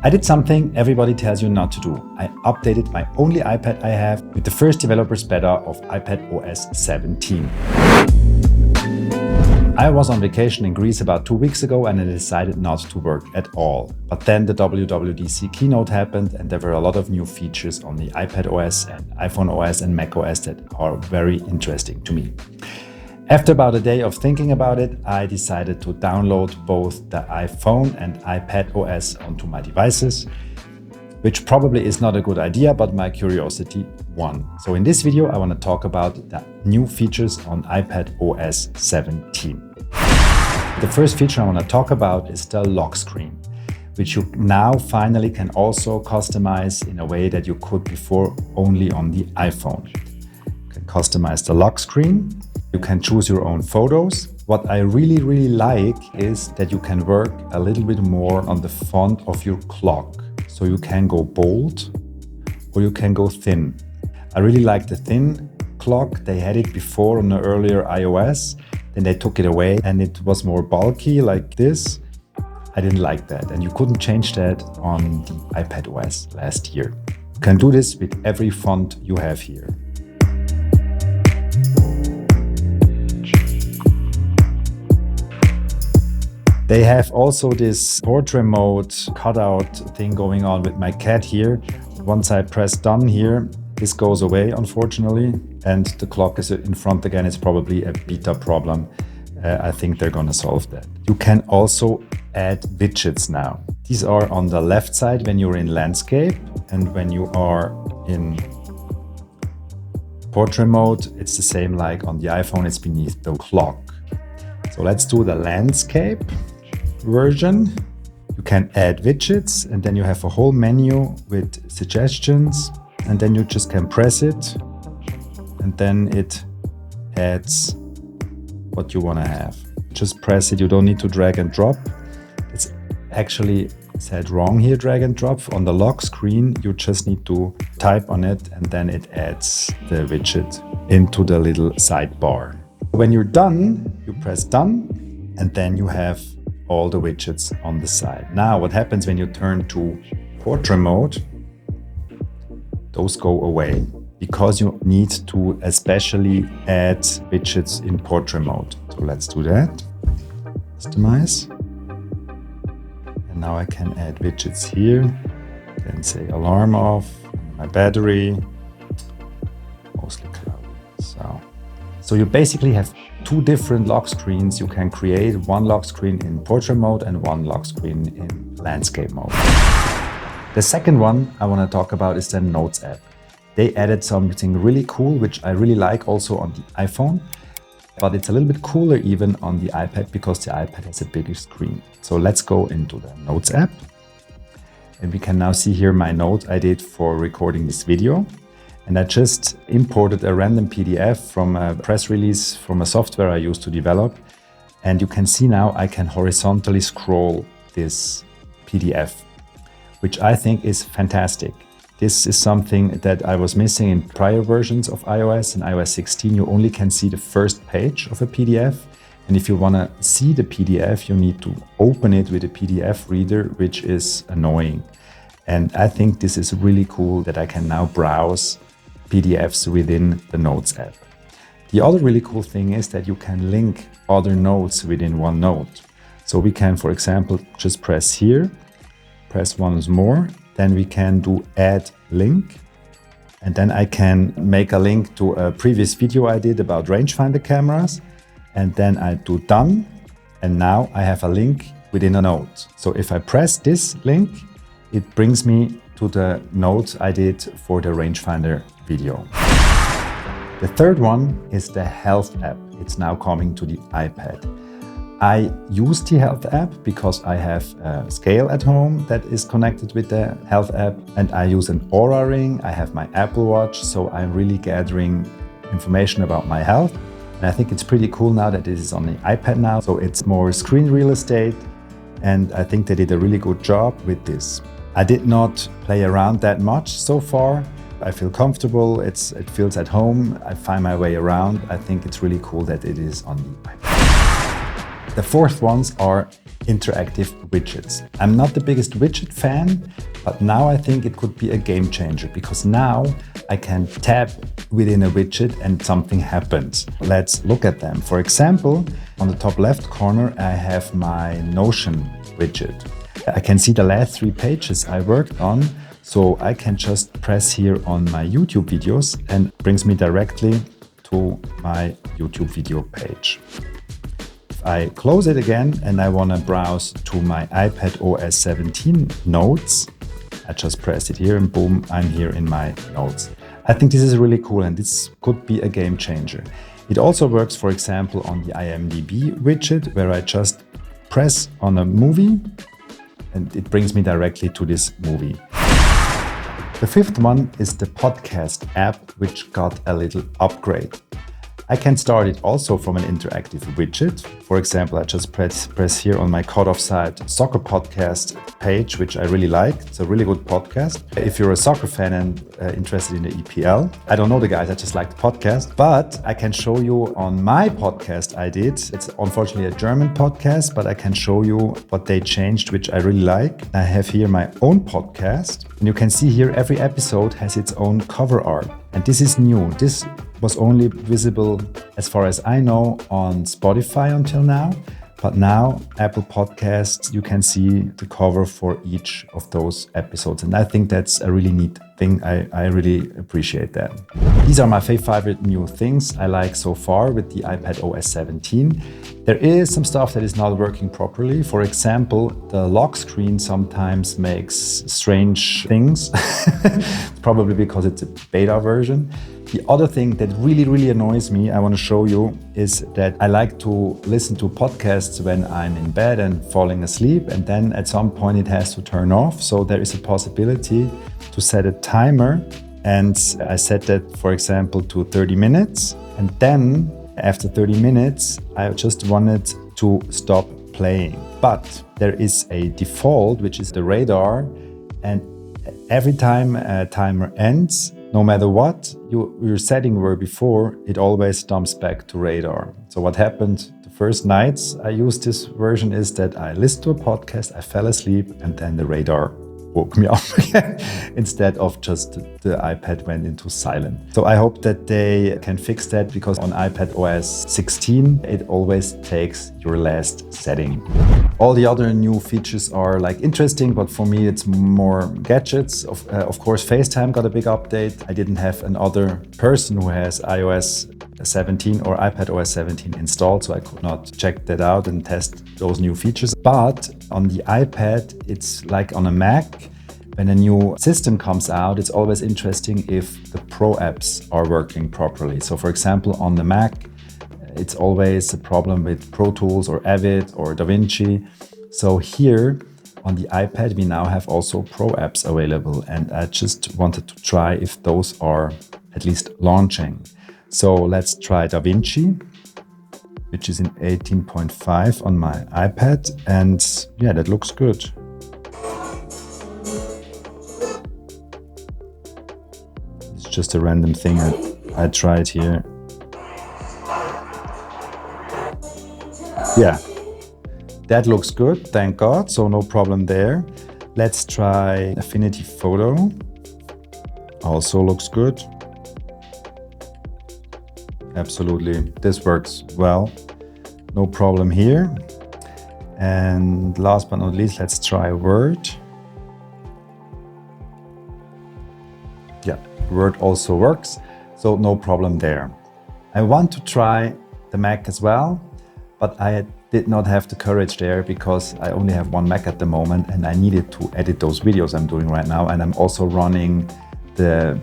I did something everybody tells you not to do. I updated my only iPad I have with the first developer's beta of iPadOS 17. I was on vacation in Greece about 2 weeks ago and I decided not to work at all. But then the WWDC keynote happened and there were a lot of new features on the iPadOS and iPhone OS and Mac OS that are very interesting to me. After about a day of thinking about it, I decided to download both the iPhone and iPadOS onto my devices, which probably is not a good idea, but my curiosity won. So in this video, I want to talk about the new features on iPadOS 17. The first feature I want to talk about is the lock screen, which you now finally can also customize in a way that you could before only on the iPhone. You can customize the lock screen. You can choose your own photos. What I really like is that you can work a little bit more on the font of your clock. So you can go bold or you can go thin. I really like the thin clock. They had it before on the earlier iOS, then they took it away and it was more bulky like this. I didn't like that and you couldn't change that on the iPadOS last year. You can do this with every font you have here. They have also this portrait mode cutout thing going on with my cat here. Once I press done here, this goes away, unfortunately, and the clock is in front again. It's probably a beta problem. I think they're gonna solve that. You can also add widgets now. These are on the left side when you're in landscape, and when you are in portrait mode, it's the same like on the iPhone, it's beneath the clock. So let's do the landscape version. You can add widgets and then you have a whole menu with suggestions and then you just can press it and then it adds what you want to have. Just press it, you don't need to drag and drop. It's actually said wrong here, drag and drop. On the lock screen you just need to type on it and then it adds the widget into the little sidebar. When you're done, you press done and then you have all the widgets on the side. Now what happens when you turn to portrait mode, those go away because you need to especially add widgets in portrait mode. So let's do that. Customize. And now I can add widgets here. I can say alarm off, my battery, mostly cloudy. So you basically have two different lock screens you can create, one lock screen in portrait mode and one lock screen in landscape mode. The second one I want to talk about is the Notes app. They added something really cool, which I really like also on the iPhone, but it's a little bit cooler even on the iPad because the iPad has a bigger screen. So let's go into the Notes app. And we can now see here my note I did for recording this video. And I just imported a random PDF from a press release from a software I used to develop. And you can see now I can horizontally scroll this PDF, which I think is fantastic. This is something that I was missing in prior versions of iOS. In iOS 16, you only can see the first page of a PDF. And if you want to see the PDF, you need to open it with a PDF reader, which is annoying. And I think this is really cool that I can now browse PDFs within the Notes app. The other really cool thing is that you can link other notes within one note. So we can, for example, just press here, press once more, then we can do add link. And then I can make a link to a previous video I did about rangefinder cameras. And then I do done. And now I have a link within a note. So if I press this link, it brings me to the note I did for the rangefinder video. The third one is the Health app. It's now coming to the iPad. I use the Health app because I have a scale at home that is connected with the Health app and I use an Aura ring. I have my Apple Watch, so I'm really gathering information about my health. And I think it's pretty cool now that this is on the iPad now, so it's more screen real estate and I think they did a really good job with this. I did not play around that much so far. I feel comfortable, it feels at home, I find my way around. I think it's really cool that it is on the iPad. The fourth ones are interactive widgets. I'm not the biggest widget fan, but now I think it could be a game changer because now I can tap within a widget and something happens. Let's look at them. For example, on the top left corner, I have my Notion widget. I can see the last 3 pages I worked on, so I can just press here on my YouTube videos and it brings me directly to my YouTube video page. If I close it again and I want to browse to my iPadOS 17 notes, I just press it here and boom, I'm here in my notes. I think this is really cool and this could be a game changer. It also works, for example, on the IMDb widget where I just press on a movie and it brings me directly to this movie. The 5th one is the podcast app, which got a little upgrade. I can start it also from an interactive widget. For example, I just press here on my cut-off side soccer podcast page, which I really like. It's a really good podcast. If you're a soccer fan and interested in the EPL, I don't know the guys, I just like the podcast, but I can show you on my podcast I did. It's unfortunately a German podcast, but I can show you what they changed, which I really like. I have here my own podcast, and you can see here every episode has its own cover art. And this is new. This was only visible, as far as I know, on Spotify until now. But now, Apple Podcasts, you can see the cover for each of those episodes. And I think that's a really neat thing. I really appreciate that. These are my favorite new things I like so far with the iPadOS 17. There is some stuff that is not working properly. For example, the lock screen sometimes makes strange things, probably because it's a beta version. The other thing that really annoys me, I want to show you, is that I like to listen to podcasts when I'm in bed and falling asleep, and then at some point it has to turn off. So there is a possibility to set a timer, and I set that, for example, to 30 minutes. And then after 30 minutes, I just wanted to stop playing. But there is a default, which is the radar, and every time a timer ends, no matter what your setting were before, it always dumps back to radar. So what happened the first nights I used this version is that I listened to a podcast, I fell asleep, and then the radar woke me up again instead of just the iPad went into silent. So I hope that they can fix that, because on iPadOS 16 it always takes your last setting. All the other new features are like interesting, but for me it's more gadgets. Of course, FaceTime got a big update. I didn't have another person who has iOS 17 or iPadOS 17 installed, so I could not check that out and test those new features. But on the iPad, it's like on a Mac. When a new system comes out, it's always interesting if the Pro apps are working properly. So for example, on the Mac, it's always a problem with Pro Tools or Avid or DaVinci. So here on the iPad, we now have also Pro apps available, and I just wanted to try if those are at least launching. So let's try DaVinci, which is in 18.5 on my iPad, and yeah, that looks good. It's just a random thing I tried here. Yeah, that looks good, thank God, so no problem there. Let's try Affinity Photo. Also looks good. Absolutely, this works well. No problem here. And last but not least, let's try Word. Yeah, Word also works, so no problem there. I want to try the Mac as well, but I did not have the courage there because I only have one Mac at the moment and I needed to edit those videos I'm doing right now. And I'm also running the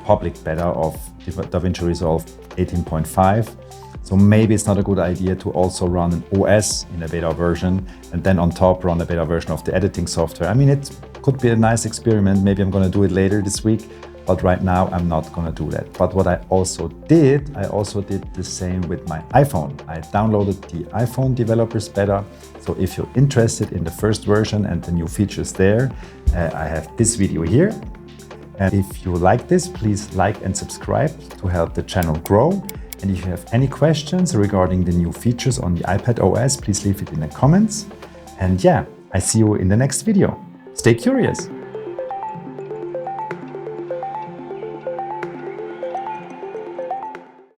public beta of DaVinci Resolve 18.5. So maybe it's not a good idea to also run an OS in a beta version and then on top run a beta version of the editing software. I mean, it could be a nice experiment. Maybe I'm going to do it later this week. But right now, I'm not going to do that. But what I also did the same with my iPhone. I downloaded the iPhone developers beta. So if you're interested in the first version and the new features there, I have this video here. And if you like this, please like and subscribe to help the channel grow. And if you have any questions regarding the new features on the iPadOS, please leave it in the comments. And yeah, I see you in the next video. Stay curious!